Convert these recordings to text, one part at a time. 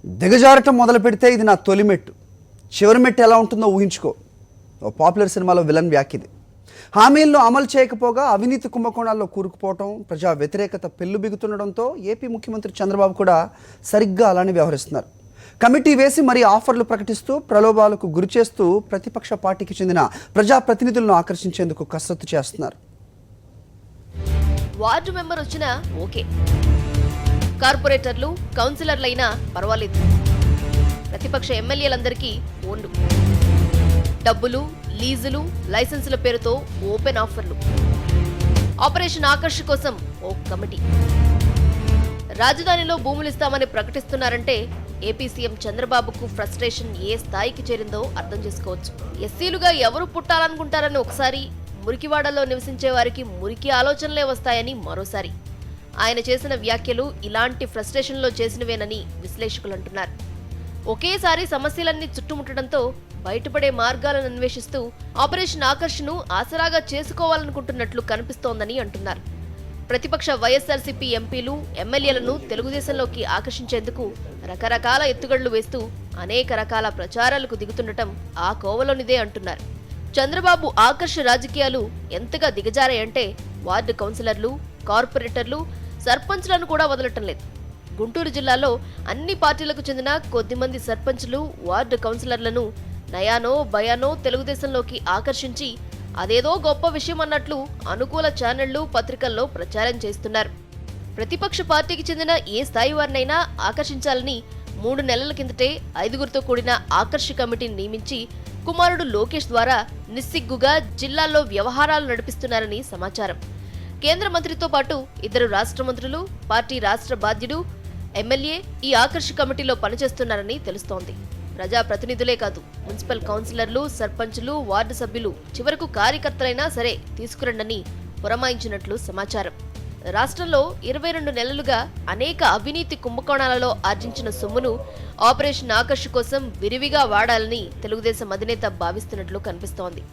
దిగజారటం మొదలు పెడితే ఇది నా తొలి మెట్టు, చివరి మెట్టు ఎలా ఉంటుందో ఊహించుకో. ఓ పాపులర్ సినిమాలో విలన్ వ్యాఖ్యది. హామీలను అమలు చేయకపోగా అవినీతి కుంభకోణాల్లో కూరుకుపోవటం, ప్రజా వ్యతిరేకత పెల్లుబిగుతుండడంతో ఏపీ ముఖ్యమంత్రి చంద్రబాబు కూడా సరిగ్గా అలానే వ్యవహరిస్తున్నారు. కమిటీ వేసి మరీ ఆఫర్లు ప్రకటిస్తూ ప్రలోభాలకు గురిచేస్తూ ప్రతిపక్ష పార్టీకి చెందిన ప్రజాప్రతినిధులను ఆకర్షించేందుకు కసరత్తు చేస్తున్నారు. వార్డు మెంబర్ వచ్చినా ఓకే, కార్పొరేటర్లు కౌన్సిలర్లైనా పర్వాలేదు, ప్రతిపక్ష ఎమ్మెల్యేలందరికీ ఫోన్లు, డబ్బులు, లీజులు, లైసెన్సుల పేరుతో ఓపెన్ ఆఫర్లు, ఆపరేషన్ ఆకర్ష్ కోసం ఓ కమిటీ. రాజధానిలో భూములిస్తామని ప్రకటిస్తున్నారంటే ఏపీ సీఎం చంద్రబాబుకు ఫ్రస్ట్రేషన్ ఏ స్థాయికి చేరిందో అర్థం చేసుకోవచ్చు. ఎస్సీలుగా ఎవరు పుట్టాలనుకుంటారని ఒకసారి, మురికివాడలో నివసించే వారికి మురికి ఆలోచనలే వస్తాయని మరోసారి. ఆయన చేసిన వ్యాఖ్యలు ఇలాంటి ఫ్రస్ట్రేషన్లో చేసినవేనని విశ్లేషకులు అంటున్నారు. ఒకేసారి సమస్యలన్నీ చుట్టుముట్టడంతో బయటపడే మార్గాలను అన్వేషిస్తూ ఆపరేషన్ ఆకర్షను ఆసరాగా చేసుకోవాలనుకుంటున్నట్లు కనిపిస్తోందని అంటున్నారు. ప్రతిపక్ష వైఎస్ఆర్సీపీ ఎంపీలు, ఎమ్మెల్యేలను తెలుగుదేశంలోకి ఆకర్షించేందుకు రకరకాల ఎత్తుగళ్లు వేస్తూ అనేక రకాల ప్రచారాలకు దిగుతుండటం ఆ కోవలోనిదే అంటున్నారు. చంద్రబాబు ఆకర్ష రాజకీయాలు ఎంతగా దిగజారాయంటే వార్డు కౌన్సిలర్లు, కార్పొరేటర్లు, సర్పంచ్లను కూడా వదలటం లేదు. గుంటూరు జిల్లాలో అన్ని పార్టీలకు చెందిన కొద్దిమంది సర్పంచ్లు, వార్డు కౌన్సిలర్లను నయానో భయానో తెలుగుదేశంలోకి ఆకర్షించి అదేదో గొప్ప విషయం అన్నట్లు అనుకూల ఛానళ్లు, పత్రికల్లో ప్రచారం చేస్తున్నారు. ప్రతిపక్ష పార్టీకి చెందిన ఏ స్థాయి వారినైనా ఆకర్షించాలని 3 నెలల కిందటే 5గురితో కూడిన ఆకర్ష కమిటీని నియమించి కుమారుడు లోకేష్ ద్వారా నిస్సిగ్గుగా జిల్లాల్లో వ్యవహారాలు నడిపిస్తున్నారని సమాచారం. కేంద్ర మంత్రితో పాటు 2 రాష్ట్ర మంత్రులు, పార్టీ రాష్ట్ర బాధ్యుడు, ఎమ్మెల్యే ఈ ఆకర్ష కమిటీలో పనిచేస్తున్నారని తెలుస్తోంది. ప్రజాప్రతినిధులే కాదు, మున్సిపల్ కౌన్సిలర్లు, సర్పంచులు, వార్డు సభ్యులు, చివరకు కార్యకర్తలైనా సరే తీసుకురండని పురమాయించినట్లు సమాచారం. రాష్ట్రంలో 22 నెలలుగా అనేక అవినీతి కుంభకోణాలలో ఆర్జించిన సొమ్మును ఆపరేషన్ ఆకర్ష్ కోసం విరివిగా వాడాలని తెలుగుదేశం అధినేత భావిస్తున్నట్లు కనిపిస్తోంది.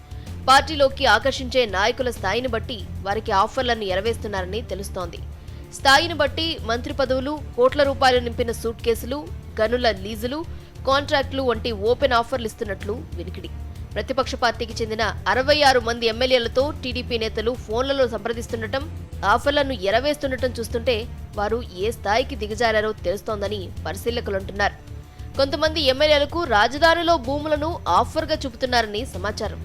పార్టీలోకి ఆకర్షించే నాయకుల స్థాయిని బట్టి వారికి ఆఫర్లను ఎరవేస్తున్నారని తెలుస్తోంది. స్థాయిని బట్టి మంత్రి పదవులు, కోట్ల రూపాయలు నింపిన సూట్ కేసులు, గనుల లీజులు, కాంట్రాక్టులు వంటి ఓపెన్ ఆఫర్లు ఇస్తున్నట్లు వినికిడి. ప్రతిపక్ష పార్టీకి చెందిన 66 మంది ఎమ్మెల్యేలతో టీడీపీ నేతలు ఫోన్లలో సంప్రదిస్తుండటం, ఆఫర్లను ఎరవేస్తుండటం చూస్తుంటే వారు ఏ స్థాయికి దిగజారారో తెలుస్తోందని పరిశీలకులు అంటున్నారు. కొంతమంది ఎమ్మెల్యేలకు రాజధానిలో భూములను ఆఫర్గా చూపుతున్నారని సమాచారం.